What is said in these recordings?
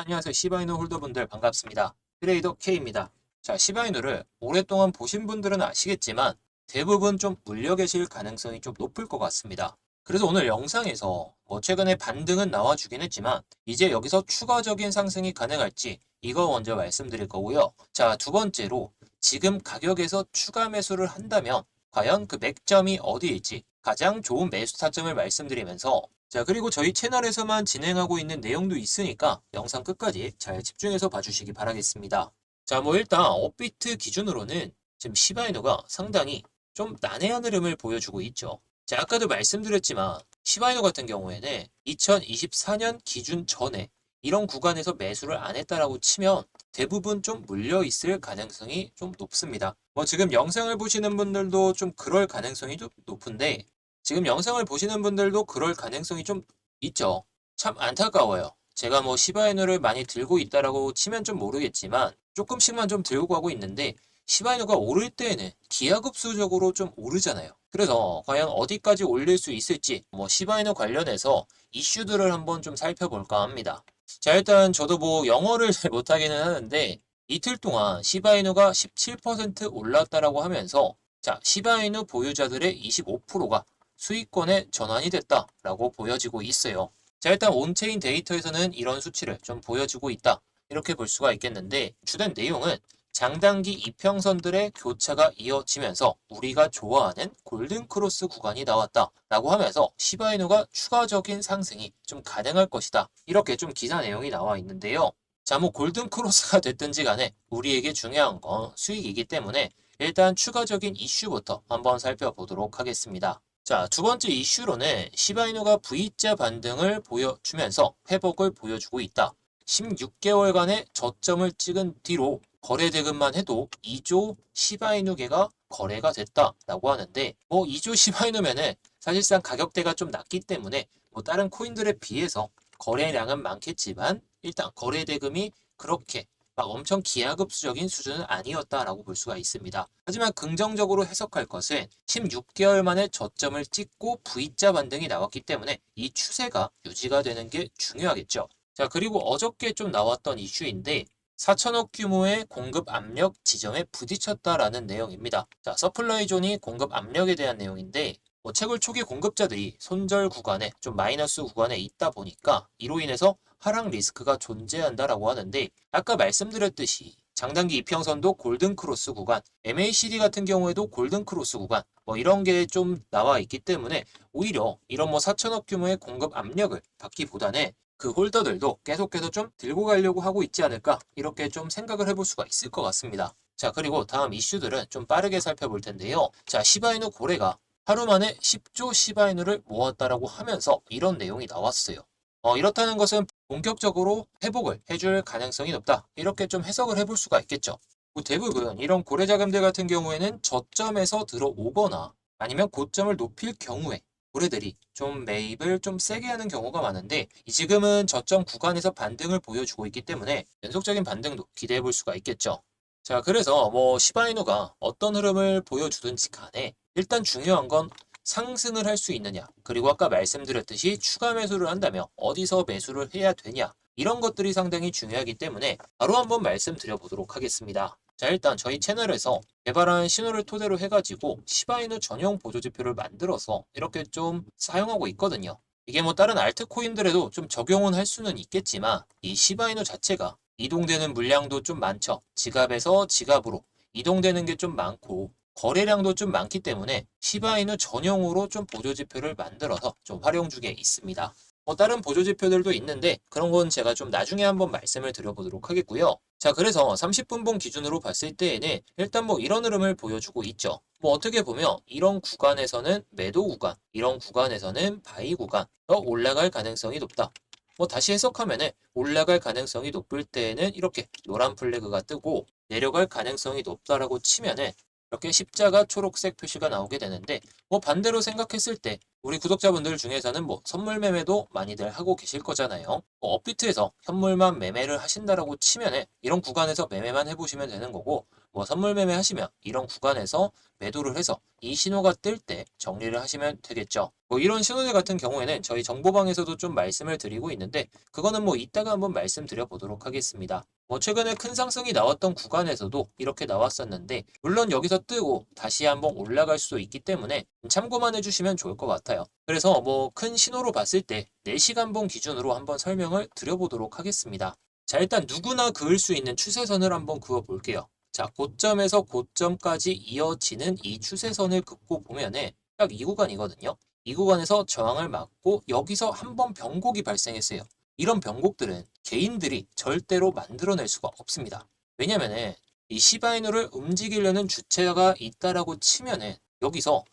안녕하세요. 시바이누 홀더분들 반갑습니다. 트레이더 K입니다. 자, 시바이누를 오랫동안 보신 분들은 아시겠지만 대부분 좀 물려 계실 가능성이 좀 높을 것 같습니다. 그래서 오늘 영상에서 최근에 반등은 나와주긴 했지만 이제 여기서 추가적인 상승이 가능할지 이거 먼저 말씀드릴 거고요. 자, 두 번째로 지금 가격에서 추가 매수를 한다면 과연 그 맥점이 어디일지 가장 좋은 매수 타점을 말씀드리면서 자, 그리고 저희 채널에서만 진행하고 있는 내용도 있으니까 영상 끝까지 잘 집중해서 봐주시기 바라겠습니다. 자, 일단 업비트 기준으로는 지금 시바이누가 상당히 좀 난해한 흐름을 보여주고 있죠. 자, 아까도 말씀드렸지만 시바이누 같은 경우에는 2024년 기준 전에 이런 구간에서 매수를 안 했다라고 치면 대부분 좀 물려 있을 가능성이 좀 높습니다. 지금 영상을 보시는 분들도 좀 그럴 가능성이 좀 높은데 지금 영상을 보시는 분들도 그럴 가능성이 좀 있죠. 참 안타까워요. 제가 시바이누를 많이 들고 있다라고 치면 좀 모르겠지만 조금씩만 좀 들고 가고 있는데 시바이누가 오를 때에는 기하급수적으로 좀 오르잖아요. 그래서 과연 어디까지 올릴 수 있을지 시바이누 관련해서 이슈들을 한번 좀 살펴볼까 합니다. 자, 일단 저도 영어를 잘 못하기는 하는데 이틀 동안 시바이누가 17% 올랐다라고 하면서 자, 시바이누 보유자들의 25%가 수익권에 전환이 됐다라고 보여지고 있어요. 자, 일단 온체인 데이터에서는 이런 수치를 좀 보여주고 있다. 이렇게 볼 수가 있겠는데 주된 내용은 장단기 이평선들의 교차가 이어지면서 우리가 좋아하는 골든크로스 구간이 나왔다라고 하면서 시바이누가 추가적인 상승이 좀 가능할 것이다. 이렇게 좀 기사 내용이 나와 있는데요. 자, 골든크로스가 됐든지 간에 우리에게 중요한 건 수익이기 때문에 일단 추가적인 이슈부터 한번 살펴보도록 하겠습니다. 자, 두 번째 이슈로는 시바이누가 V자 반등을 보여주면서 회복을 보여주고 있다. 16개월간의 저점을 찍은 뒤로 거래 대금만 해도 2조 시바이누계가 거래가 됐다라고 하는데 2조 시바이누면은 사실상 가격대가 좀 낮기 때문에 다른 코인들에 비해서 거래량은 많겠지만 일단 거래 대금이 그렇게 막 엄청 기하급수적인 수준은 아니었다라고 볼 수가 있습니다. 하지만 긍정적으로 해석할 것은 16개월 만에 저점을 찍고 V자 반등이 나왔기 때문에 이 추세가 유지가 되는 게 중요하겠죠. 자, 그리고 어저께 좀 나왔던 이슈인데 4천억 규모의 공급 압력 지점에 부딪혔다라는 내용입니다. 자, 서플라이 존이 공급 압력에 대한 내용인데 채굴 초기 공급자들이 손절 구간에 좀 마이너스 구간에 있다 보니까 이로 인해서 하락 리스크가 존재한다라고 하는데 아까 말씀드렸듯이 장단기 이평선도 골든크로스 구간, MACD 같은 경우에도 골든크로스 구간 이런 게 좀 나와 있기 때문에 오히려 이런 4천억 규모의 공급 압력을 받기보다는 그 홀더들도 계속해서 좀 들고 가려고 하고 있지 않을까 이렇게 좀 생각을 해볼 수가 있을 것 같습니다. 자, 그리고 다음 이슈들은 좀 빠르게 살펴볼 텐데요. 자, 시바이누 고래가 하루 만에 10조 시바이누를 모았다라고 하면서 이런 내용이 나왔어요. 이렇다는 것은 본격적으로 회복을 해줄 가능성이 높다. 이렇게 좀 해석을 해볼 수가 있겠죠. 대부분 이런 고래 자금들 같은 경우에는 저점에서 들어오거나 아니면 고점을 높일 경우에 고래들이 좀 매입을 좀 세게 하는 경우가 많은데 지금은 저점 구간에서 반등을 보여주고 있기 때문에 연속적인 반등도 기대해 볼 수가 있겠죠. 자, 그래서 시바이누가 어떤 흐름을 보여주든지 간에 일단 중요한 건 상승을 할 수 있느냐, 그리고 아까 말씀드렸듯이 추가 매수를 한다면 어디서 매수를 해야 되냐, 이런 것들이 상당히 중요하기 때문에 바로 한번 말씀드려 보도록 하겠습니다. 자, 일단 저희 채널에서 개발한 신호를 토대로 해가지고 시바이누 전용 보조지표를 만들어서 이렇게 좀 사용하고 있거든요. 이게 다른 알트코인들에도 좀 적용은 할 수는 있겠지만 이 시바이누 자체가 이동되는 물량도 좀 많죠. 지갑에서 지갑으로 이동되는 게 좀 많고 거래량도 좀 많기 때문에 시바이누 전용으로 좀 보조지표를 만들어서 좀 활용 중에 있습니다. 다른 보조지표들도 있는데 그런 건 제가 좀 나중에 한번 말씀을 드려보도록 하겠고요. 자, 그래서 30분봉 기준으로 봤을 때에는 일단 이런 흐름을 보여주고 있죠. 어떻게 보면 이런 구간에서는 매도 구간, 이런 구간에서는 바이 구간, 더 올라갈 가능성이 높다. 다시 해석하면은 올라갈 가능성이 높을 때에는 이렇게 노란 플래그가 뜨고 내려갈 가능성이 높다라고 치면은 이렇게 십자가 초록색 표시가 나오게 되는데 반대로 생각했을 때 우리 구독자분들 중에서는 선물 매매도 많이들 하고 계실 거잖아요. 업비트에서 현물만 매매를 하신다라고 치면은 이런 구간에서 매매만 해보시면 되는 거고 뭐 선물 매매 하시면 이런 구간에서 매도를 해서 이 신호가 뜰 때 정리를 하시면 되겠죠. 뭐 이런 신호들 같은 경우에는 저희 정보방에서도 좀 말씀을 드리고 있는데 그거는 뭐 이따가 한번 말씀드려 보도록 하겠습니다. 뭐 최근에 큰 상승이 나왔던 구간에서도 이렇게 나왔었는데 물론 여기서 뜨고 다시 한번 올라갈 수도 있기 때문에 참고만 해주시면 좋을 것 같아요. 그래서 뭐 큰 신호로 봤을 때 4시간봉 기준으로 한번 설명을 드려보도록 하겠습니다. 자, 일단 누구나 그을 수 있는 추세선을 한번 그어 볼게요. 자, 고점에서 고점까지 이어지는 이 추세선을 긋고 보면은 딱 이 구간이거든요. 이 구간에서 저항을 맞고 여기서 한번 변곡이 발생했어요. 이런 변곡들은 개인들이 절대로 만들어낼 수가 없습니다. 왜냐면은 이 시바이누를 움직이려는 주체가 있다라고 치면은 여기서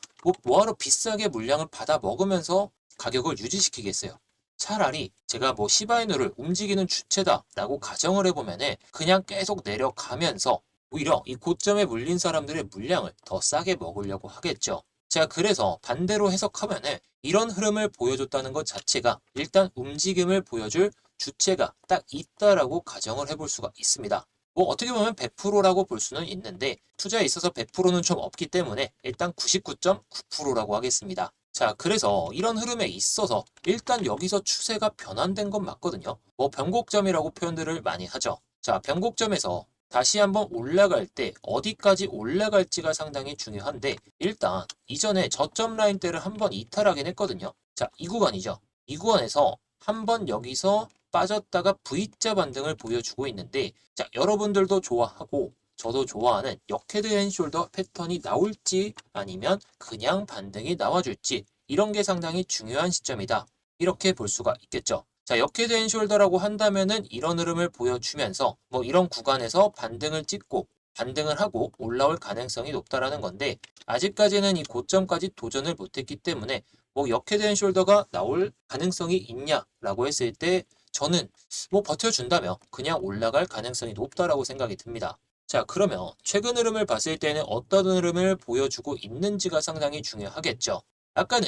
뭐하러 비싸게 물량을 받아 먹으면서 가격을 유지시키겠어요. 차라리 제가 뭐 시바이누를 움직이는 주체다라고 가정을 해보면은 그냥 계속 내려가면서 오히려 이 고점에 물린 사람들의 물량을 더 싸게 먹으려고 하겠죠. 제가 그래서 반대로 해석하면은 이런 흐름을 보여줬다는 것 자체가 일단 움직임을 보여줄 주체가 딱 있다라고 가정을 해볼 수가 있습니다. 뭐 어떻게 보면 100%라고 볼 수는 있는데 투자에 있어서 100%는 좀 없기 때문에 일단 99.9%라고 하겠습니다. 자, 그래서 이런 흐름에 있어서 일단 여기서 추세가 변환된 건 맞거든요. 뭐 변곡점이라고 표현들을 많이 하죠. 자, 변곡점에서 다시 한번 올라갈 때 어디까지 올라갈지가 상당히 중요한데 일단 이전에 저점 라인대를 한번 이탈하긴 했거든요. 자, 이 구간이죠. 이 구간에서 한번 여기서 빠졌다가 V자 반등을 보여주고 있는데 자, 여러분들도 좋아하고 저도 좋아하는 역헤드 앤 숄더 패턴이 나올지 아니면 그냥 반등이 나와줄지 이런 게 상당히 중요한 시점이다. 이렇게 볼 수가 있겠죠. 자, 역헤드 앤 숄더라고 한다면은 이런 흐름을 보여주면서 뭐 이런 구간에서 반등을 찍고 반등을 하고 올라올 가능성이 높다라는 건데 아직까지는 이 고점까지 도전을 못했기 때문에 뭐 역헤드 앤 숄더가 나올 가능성이 있냐라고 했을 때 저는 뭐 버텨준다면 그냥 올라갈 가능성이 높다라고 생각이 듭니다. 자, 그러면 최근 흐름을 봤을 때는 어떤 흐름을 보여주고 있는지가 상당히 중요하겠죠. 아까는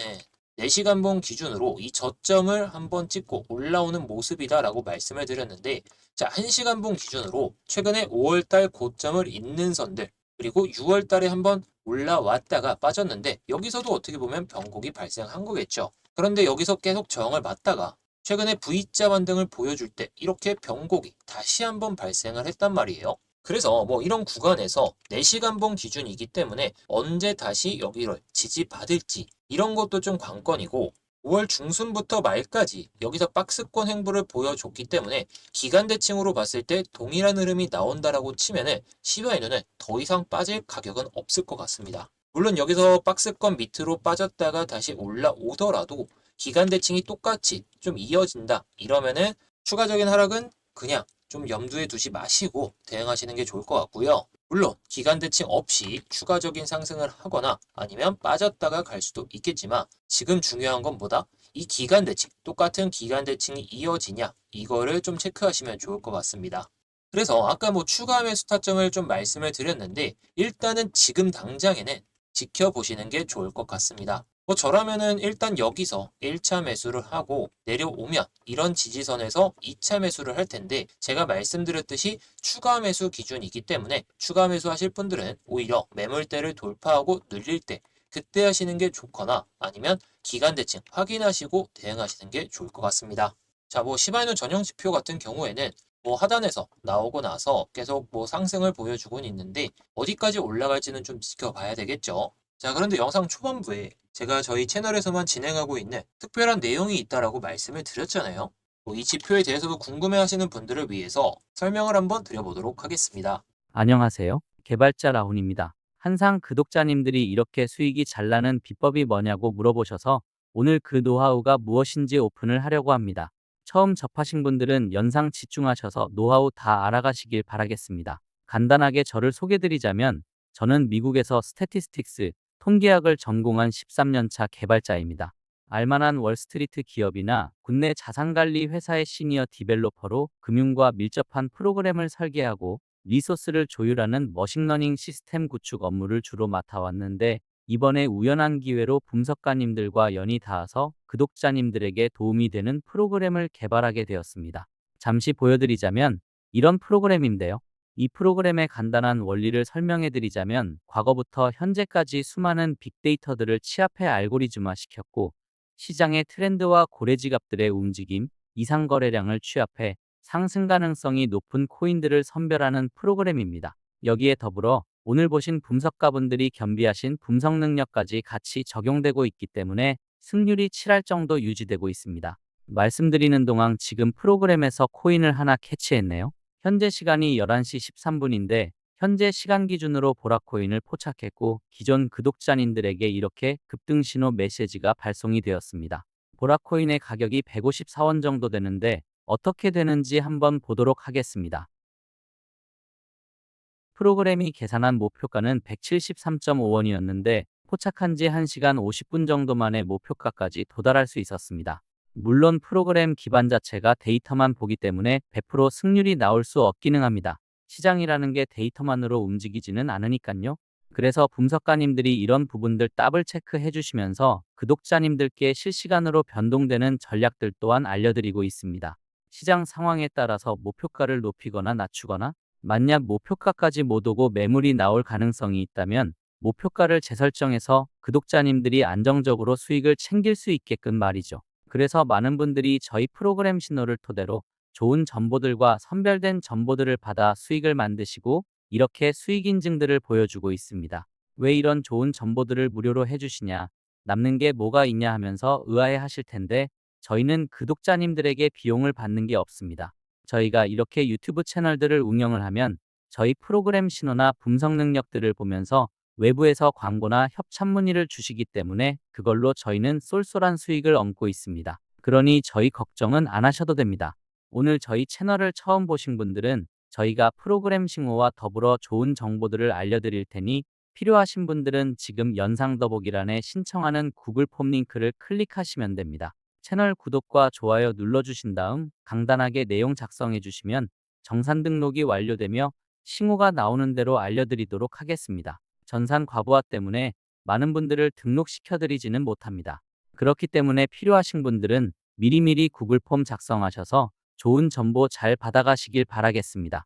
4시간봉 기준으로 이 저점을 한번 찍고 올라오는 모습이다라고 말씀을 드렸는데 자, 1시간봉 기준으로 최근에 5월달 고점을 잇는 선들 그리고 6월달에 한번 올라왔다가 빠졌는데 여기서도 어떻게 보면 변곡이 발생한 거겠죠. 그런데 여기서 계속 저항을 맞다가 최근에 V자 반등을 보여줄 때 이렇게 변곡이 다시 한번 발생을 했단 말이에요. 그래서 뭐 이런 구간에서 4시간봉 기준이기 때문에 언제 다시 여기를 지지받을지 이런 것도 좀 관건이고 5월 중순부터 말까지 여기서 박스권 행보를 보여줬기 때문에 기간 대칭으로 봤을 때 동일한 흐름이 나온다라고 치면은 시바이누는 더 이상 빠질 가격은 없을 것 같습니다. 물론 여기서 박스권 밑으로 빠졌다가 다시 올라오더라도 기간 대칭이 똑같이 좀 이어진다 이러면은 추가적인 하락은 그냥 좀 염두에 두지 마시고 대응하시는 게 좋을 것 같고요. 물론 기간 대칭 없이 추가적인 상승을 하거나 아니면 빠졌다가 갈 수도 있겠지만 지금 중요한 건 뭐다? 이 기간 대칭, 똑같은 기간 대칭이 이어지냐 이거를 좀 체크하시면 좋을 것 같습니다. 그래서 아까 뭐 추가 매수 타점을 좀 말씀을 드렸는데 일단은 지금 당장에는 지켜보시는 게 좋을 것 같습니다. 뭐 저라면은 일단 여기서 1차 매수를 하고 내려오면 이런 지지선에서 2차 매수를 할 텐데 제가 말씀드렸듯이 추가 매수 기준이기 때문에 추가 매수 하실 분들은 오히려 매물대를 돌파하고 눌릴 때 그때 하시는 게 좋거나 아니면 기간 대칭 확인하시고 대응하시는 게 좋을 것 같습니다. 자, 뭐 시바이누 전형 지표 같은 경우에는 뭐 하단에서 나오고 나서 계속 뭐 상승을 보여주고는 있는데 어디까지 올라갈지는 좀 지켜봐야 되겠죠. 자, 그런데 영상 초반부에 제가 저희 채널에서만 진행하고 있는 특별한 내용이 있다라고 말씀을 드렸잖아요. 뭐이 지표에 대해서도 궁금해하시는 분들을 위해서 설명을 한번 드려보도록 하겠습니다. 안녕하세요. 개발자 라훈입니다. 항상 구독자님들이 이렇게 수익이 잘 나는 비법이 뭐냐고 물어보셔서 오늘 그 노하우가 무엇인지 오픈을 하려고 합니다. 처음 접하신 분들은 영상 집중하셔서 노하우 다 알아가시길 바라겠습니다. 간단하게 저를 소개드리자면 저는 미국에서 스태티스틱스, 통계학을 전공한 13년차 개발자입니다. 알만한 월스트리트 기업이나 국내 자산관리 회사의 시니어 디벨로퍼로 금융과 밀접한 프로그램을 설계하고 리소스를 조율하는 머신러닝 시스템 구축 업무를 주로 맡아왔는데 이번에 우연한 기회로 분석가님들과 연이 닿아서 구독자님들에게 도움이 되는 프로그램을 개발하게 되었습니다. 잠시 보여드리자면 이런 프로그램인데요. 이 프로그램의 간단한 원리를 설명해 드리자면 과거부터 현재까지 수많은 빅데이터들을 취합해 알고리즘화 시켰고 시장의 트렌드와 고래지갑들의 움직임, 이상 거래량을 취합해 상승 가능성이 높은 코인들을 선별하는 프로그램입니다. 여기에 더불어 오늘 보신 분석가분들이 겸비하신 분석 능력까지 같이 적용되고 있기 때문에 승률이 7할 정도 유지되고 있습니다. 말씀드리는 동안 지금 프로그램에서 코인을 하나 캐치했네요. 현재 시간이 11시 13분인데 현재 시간 기준으로 보라코인을 포착했고 기존 구독자님들에게 이렇게 급등 신호 메시지가 발송이 되었습니다. 보라코인의 가격이 154원 정도 되는데 어떻게 되는지 한번 보도록 하겠습니다. 프로그램이 계산한 목표가는 173.5원이었는데 포착한 지 1시간 50분 정도 만에 목표가까지 도달할 수 있었습니다. 물론 프로그램 기반 자체가 데이터만 보기 때문에 100% 승률이 나올 수 없기는 합니다. 시장이라는 게 데이터만으로 움직이지는 않으니까요. 그래서 분석가님들이 이런 부분들 더블 체크해 주시면서 구독자님들께 실시간으로 변동되는 전략들 또한 알려드리고 있습니다. 시장 상황에 따라서 목표가를 높이거나 낮추거나 만약 목표가까지 못 오고 매물이 나올 가능성이 있다면 목표가를 재설정해서 구독자님들이 안정적으로 수익을 챙길 수 있게끔 말이죠. 그래서 많은 분들이 저희 프로그램 신호를 토대로 좋은 정보들과 선별된 정보들을 받아 수익을 만드시고 이렇게 수익 인증들을 보여주고 있습니다. 왜 이런 좋은 정보들을 무료로 해주시냐, 남는 게 뭐가 있냐 하면서 의아해 하실 텐데 저희는 구독자님들에게 비용을 받는 게 없습니다. 저희가 이렇게 유튜브 채널들을 운영을 하면 저희 프로그램 신호나 분석 능력들을 보면서 외부에서 광고나 협찬 문의를 주시기 때문에 그걸로 저희는 쏠쏠한 수익을 얻고 있습니다. 그러니 저희 걱정은 안 하셔도 됩니다. 오늘 저희 채널을 처음 보신 분들은 저희가 프로그램 신호와 더불어 좋은 정보들을 알려드릴 테니 필요하신 분들은 지금 영상 더보기란에 신청하는 구글 폼 링크를 클릭하시면 됩니다. 채널 구독과 좋아요 눌러주신 다음 간단하게 내용 작성해 주시면 정산 등록이 완료되며 신호가 나오는 대로 알려드리도록 하겠습니다. 전산 과부하 때문에 많은 분들을 등록시켜드리지는 못합니다. 그렇기 때문에 필요하신 분들은 미리미리 구글 폼 작성하셔서 좋은 정보 잘 받아가시길 바라겠습니다.